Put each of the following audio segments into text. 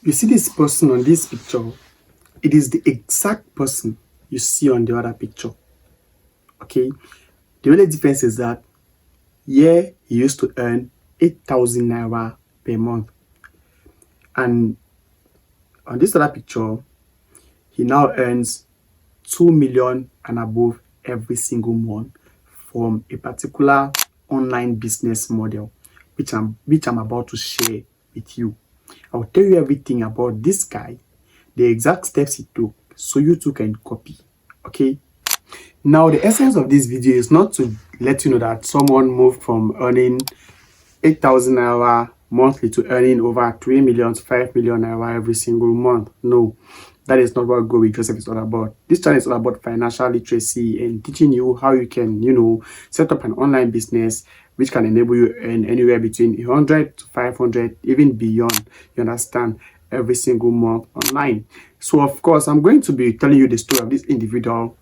You see this person on this picture, it is the exact person you see on the other picture. Okay, the only difference is that here he used to earn 8,000 naira per month, and on this other picture, he now earns 2 million and above every single month from a particular online business model, which I'm about to share with you. I'll tell you everything about this guy, the exact steps he took, so you too can copy. Okay. Now, the essence of this video is not to let you know that someone moved from earning 8,000 naira monthly to earning over 3 million to 5 million naira every single month. No, that is not what Go with Joseph is all about. This channel is all about financial literacy and teaching you how you can, set up an online business which can enable you earn anywhere between 100 to 500, even beyond. You understand? Every single month online. So, of course, I'm going to be telling you the story of this individual.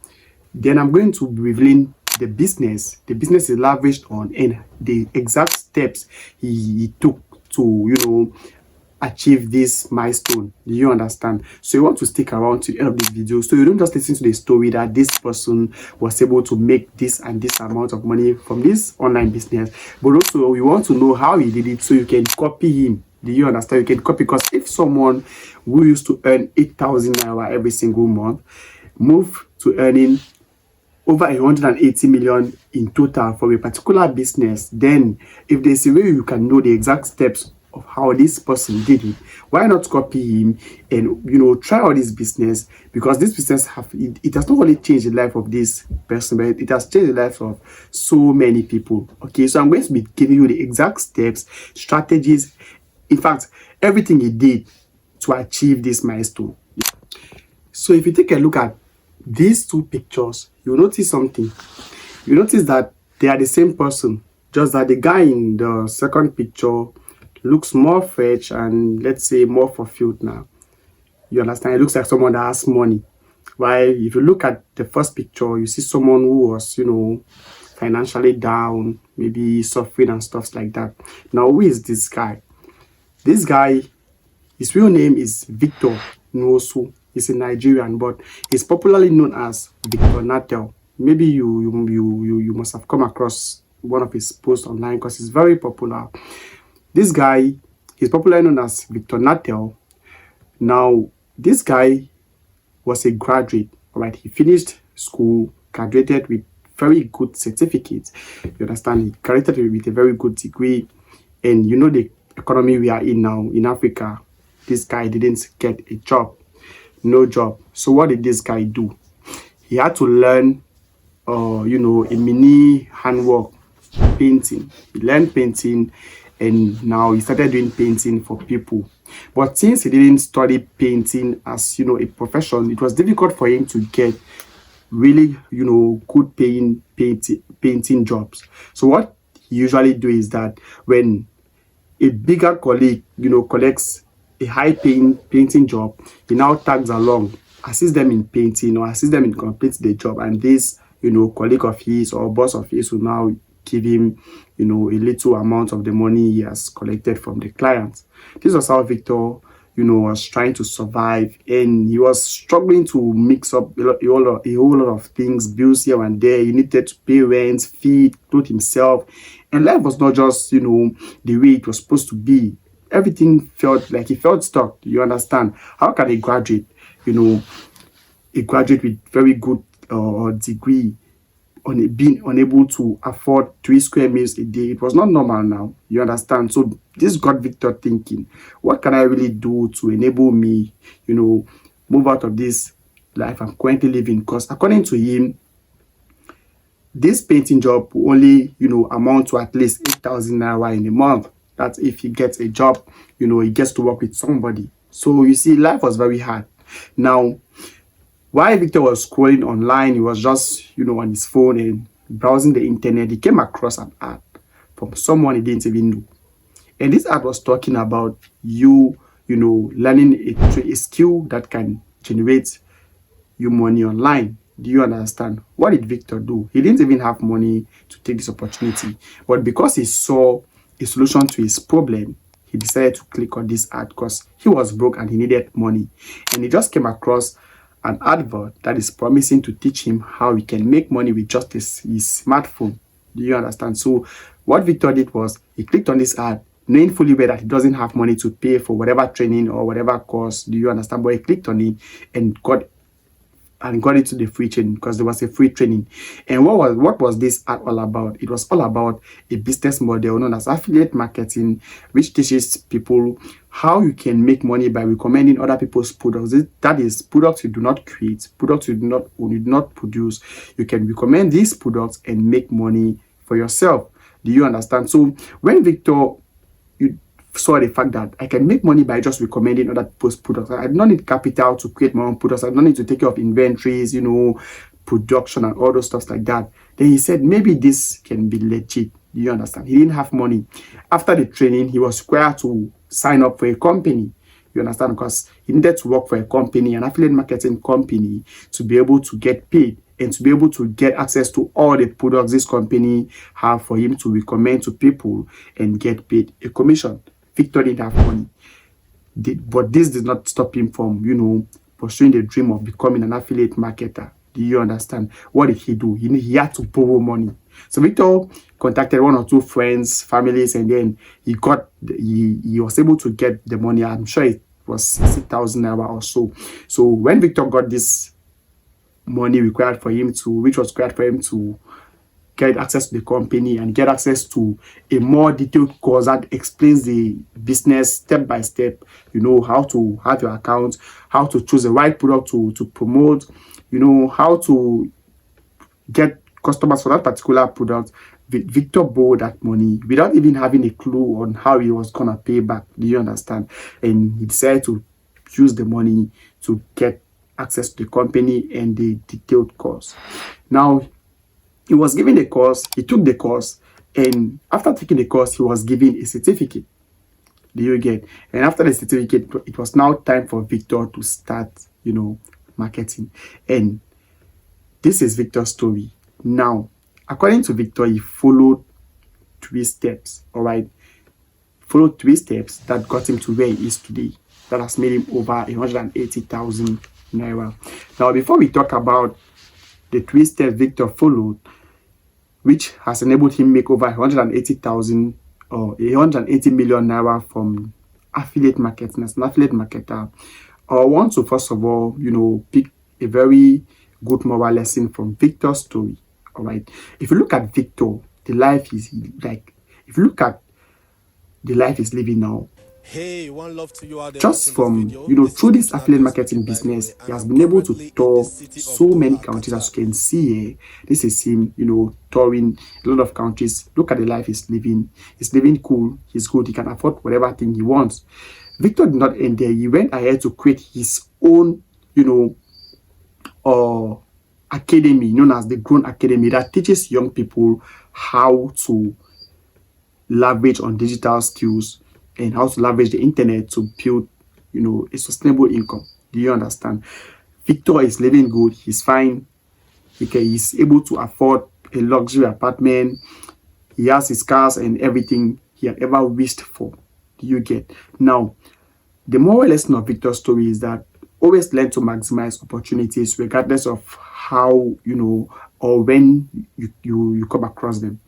Then I'm going to be revealing the business is lavished on, and the exact steps he took to achieve this milestone. Do you understand? So you want to stick around to the end of this video, so you don't just listen to the story that this person was able to make this and this amount of money from this online business, but also you want to know how he did it, so you can copy him. Do you understand? You can copy, because if someone who used to earn 8,000 naira every single month move to earning over 180 million in total for a particular business, then if there's a way you can know the exact steps of how this person did it, why not copy him and try out this business? Because this business it has not only changed the life of this person, but it has changed the life of so many people. Okay, so I'm going to be giving you the exact steps, strategies, in fact everything he did to achieve this milestone. So if you take a look at these two pictures, you notice something. You notice that they are the same person, just that the guy in the second picture looks more fresh and, let's say, more fulfilled now. You understand? It looks like someone that has money. While if you look at the first picture, you see someone who was, financially down, maybe suffering and stuff like that. Now, who is this guy? This guy, his real name is Victor Nathel. He's a Nigerian, but he's popularly known as Victor Nathel. Maybe you must have come across one of his posts online, because he's very popular. This guy is popularly known as Victor Nathel. Now, this guy was a graduate. All right, he finished school, graduated with very good certificates. You understand? He graduated with a very good degree, and the economy we are in now in Africa, this guy didn't get a job. No job. So what did this guy do? He had to learn a mini handwork, painting. He learned painting, and now he started doing painting for people. But since he didn't study painting as a profession, it was difficult for him to get really good paying painting jobs. So what he usually do is that when a bigger colleague collects a high-paying painting job, he now tags along, assist them in painting or assist them in completing the job, and this colleague of his or boss of his will now give him a little amount of the money he has collected from the clients. This was how Victor was trying to survive, and he was struggling to mix up a whole lot of things, bills here and there. He needed to pay rent, feed, clothe himself, and life was not just the way it was supposed to be. Everything felt like he felt stuck. You understand? How can a graduate with very good degree being unable to afford 3 square meals a day? It was not normal now. You understand? So this got Victor thinking, what can I really do to enable me, move out of this life I'm currently living? Because according to him, this painting job will only, amount to at least 8,000 naira in a month. That's if he gets a job, he gets to work with somebody. So you see, life was very hard. Now, while Victor was scrolling online, he was just, on his phone and browsing the internet, he came across an ad from someone he didn't even know. And this ad was talking about learning a skill that can generate you money online. Do you understand? What did Victor do? He didn't even have money to take this opportunity. But because he saw a solution to his problem, he decided to click on this ad because he was broke and he needed money. And he just came across an advert that is promising to teach him how he can make money with just his smartphone. Do you understand? So what Victor did was he clicked on this ad, knowing fully well that he doesn't have money to pay for whatever training or whatever course. Do you understand? But he clicked on it and got into the free training because there was a free training. And what was this ad all about? It was all about a business model known as affiliate marketing, which teaches people how you can make money by recommending other people's products. That is, products you do not create, products you do not produce. You can recommend these products and make money for yourself. Do you understand? So when Victor saw the fact that I can make money by just recommending other people's products, I do not need capital to create my own products. I do not need to take care of inventories, production and all those stuff like that. Then he said, maybe this can be legit. Do you understand? He didn't have money. After the training, he was required to sign up for a company. You understand? Because he needed to work for a company, an affiliate marketing company, to be able to get paid and to be able to get access to all the products this company have for him to recommend to people and get paid a commission. Victor didn't have money, but this did not stop him from, pursuing the dream of becoming an affiliate marketer. Do you understand? What did he do? He had to borrow money. So Victor contacted one or two friends, families, and then he was able to get the money. I'm sure it was 60,000 naira or so. So when Victor got this money which was required for him to get access to the company and get access to a more detailed course that explains the business step by step, how to have your account, how to choose the right product to promote, how to get customers for that particular product. Victor borrowed that money without even having a clue on how he was going to pay back. Do you understand? And he decided to use the money to get access to the company and the detailed course. Now, he was given a course, he took the course, and after taking the course, he was given a certificate. Do you get? And after the certificate, it was now time for Victor to start, marketing. And this is Victor's story. Now, according to Victor, he followed 3 steps, all right? Followed 3 steps that got him to where he is today. That has made him over 180,000 naira. Now, before we talk about the 3 steps Victor followed, which has enabled him make over 180,000 or 180 million naira from affiliate marketing as an affiliate marketer, I want to first of all, pick a very good moral lesson from Victor's story. All right. If you look at Victor, the life he's living now, Hey, one love to you out there. just from through this affiliate marketing business, he has been able to tour so many countries. As you can see here, this is him touring a lot of countries. Look at the life he's living. He's living cool, he's good, he can afford whatever thing he wants. Victor did not end there. He went ahead to create his own academy known as the Grown Academy that teaches young people how to leverage on digital skills and how to leverage the internet to build, a sustainable income. Do you understand? Victor is living good. He's fine. He's able to afford a luxury apartment. He has his cars and everything he had ever wished for. Do you get? Now, the moral lesson of Victor's story is that always learn to maximize opportunities regardless of how, or when you come across them.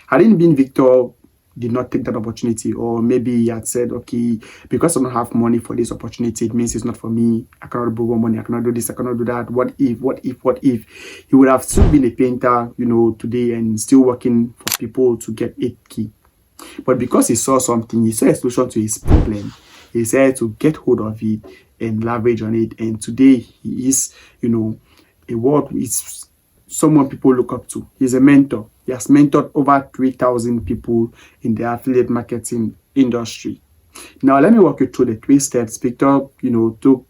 Had it been Victor did not take that opportunity, or maybe he had said, okay, because I don't have money for this opportunity, it means it's not for me, I cannot borrow money, I cannot do this, I cannot do that, what if he would have still been a painter today and still working for people to get 8K. But because he saw something, he saw a solution to his problem, he decided to get hold of it and leverage on it. And today he is someone people look up to. He's a mentor. He has mentored over 3,000 people in the affiliate marketing industry. Now, let me walk you through the 3 steps Victor, took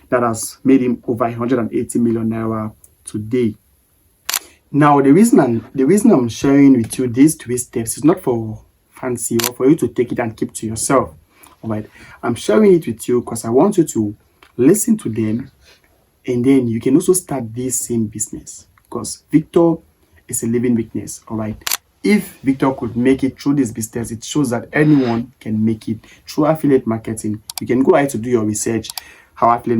that has made him over 180 million naira today. Now, the reason I'm sharing with you these 3 steps is not for fancy or for you to take it and keep to yourself. All right, I'm sharing it with you because I want you to listen to them, and then you can also start this same business because Victor is a living witness. All right, if Victor could make it through this business, it shows that anyone can make it through affiliate marketing. You can go ahead to do your research about the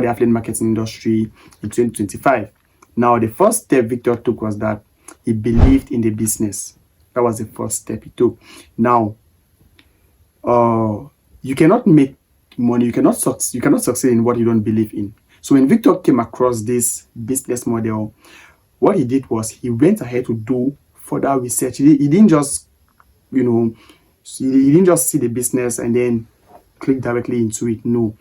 affiliate marketing industry in 2025. Now, the first step Victor took was that he believed in the business. That was the first step he took. Now, you cannot make money, you cannot succeed in what you don't believe in. So when Victor came across this business model, what he did was he went ahead to do further research. He didn't just, he didn't just see the business and then click directly into it. No,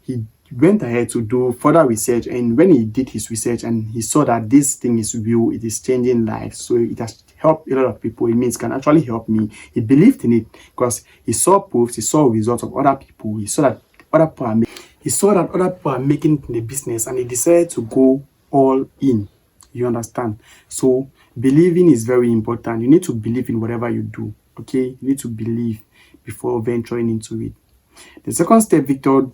he went ahead to do further research, and when he did his research and he saw that this thing is real, it is changing lives, so it has helped a lot of people, it means it can actually help me. He believed in it because he saw proofs, he saw results of other people, he saw that other people are making the business, and he decided to go all in. You understand? So believing is very important. You need to believe in whatever you do. Okay, you need to believe before venturing into it. The second step Victor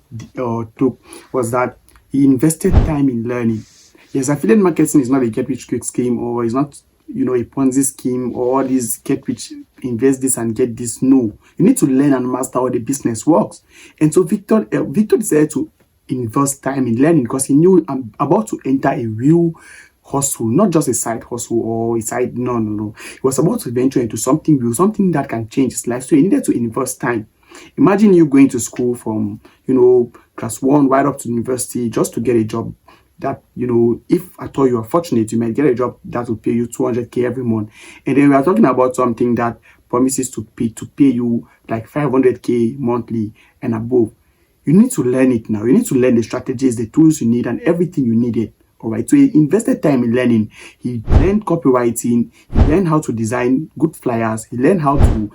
took was that he invested time in learning. Yes, affiliate marketing is not a get rich quick scheme, or it's not, a Ponzi scheme, or all these get rich, invest this and get this. No, you need to learn and master how the business works. And so Victor decided to invest time in learning because he knew I'm about to enter a real hustle, not just a side hustle or a side. No. He was about to venture into something real, something that can change his life. So he needed to invest time. Imagine you going to school from, class 1 right up to university just to get a job that, if at all you are fortunate, you might get a job that will pay you 200k every month. And then we are talking about something that promises to pay you like 500k monthly and above. You need to learn it now. You need to learn the strategies, the tools you need, and everything you needed. All right. So he invested time in learning. He learned copywriting. He learned how to design good flyers. He learned how to,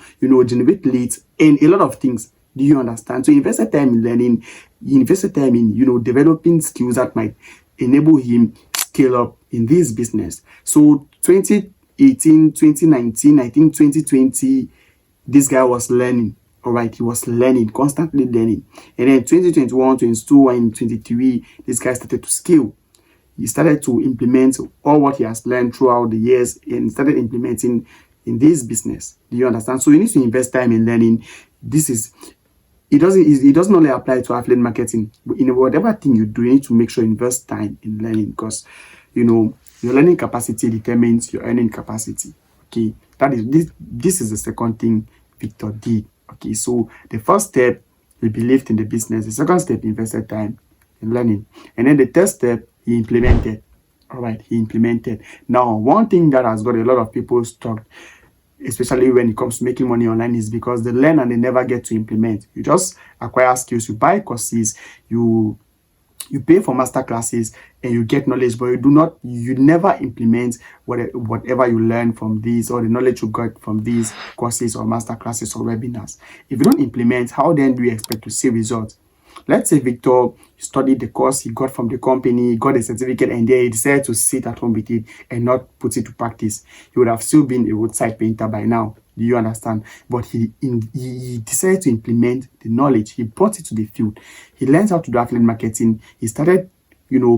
generate leads and a lot of things. Do you understand? So he invested time in learning. He invested time in, developing skills that might enable him scale up in this business. So 2018, 2019, I think 2020, this guy was learning. All right, he was learning, constantly learning. And then 2021, 22, and 23, this guy started to scale. He started to implement all what he has learned throughout the years and started implementing in this business. Do you understand? So you need to invest time in learning. It doesn't only apply to affiliate marketing. In whatever thing you do, you need to make sure you invest time in learning because, your learning capacity determines your earning capacity. Okay, this is the second thing Victor did. Okay, so the first step, he believed in the business. The second step, he invested time in learning. And then the third step, he implemented. All right, he implemented. Now, one thing that has got a lot of people stuck, especially when it comes to making money online, is because they learn and they never get to implement. You just acquire skills, you buy courses, you pay for master classes, and you get knowledge, but you never implement whatever you learn from these, or the knowledge you got from these courses or master classes or webinars. If you don't implement, how then do you expect to see results? Let's say Victor studied the course he got from the company, got a certificate, and then he decided to sit at home with it and not put it to practice. He would have still been a roadside painter by now. Do you understand? But he decided to implement the knowledge. He brought it to the field. He learned how to do affiliate marketing. He started,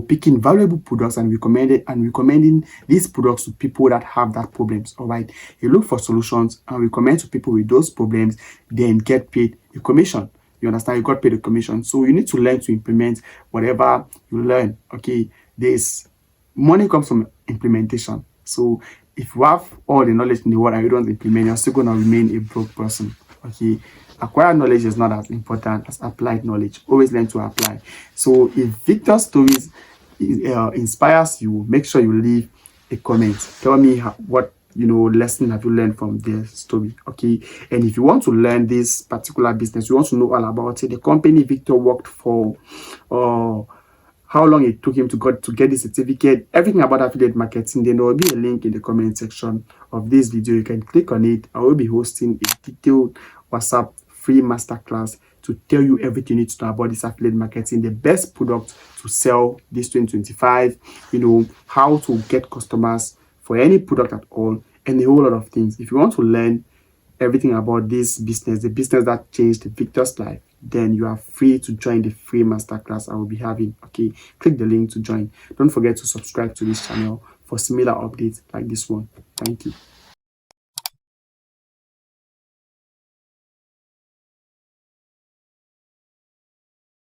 picking valuable products and recommending these products to people that have that problems. All right. He looked for solutions and recommend to people with those problems, then get paid a commission. You understand? You got paid a commission. So you need to learn to implement whatever you learn. Okay. This money comes from implementation. So if you have all the knowledge in the world and you don't implement, you're still going to remain a broke person. Okay. Acquired knowledge is not as important as applied knowledge. Always learn to apply. So if Victor's stories inspires you, make sure you leave a comment. Tell me what lesson have you learned from this story. Okay. And if you want to learn this particular business, you want to know all about it, the company Victor worked for, how long it took him to get the certificate, everything about affiliate marketing, then there will be a link in the comment section of this video. You can click on it. I will be hosting a detailed WhatsApp free masterclass to tell you everything you need to know about this affiliate marketing, the best product to sell this 2025, how to get customers for any product at all, and a whole lot of things. If you want to learn everything about this business, the business that changed Victor's life, then you are free to join the free masterclass I will be having. Okay, click the link to join. Don't forget to subscribe to this channel for similar updates like this one. Thank you.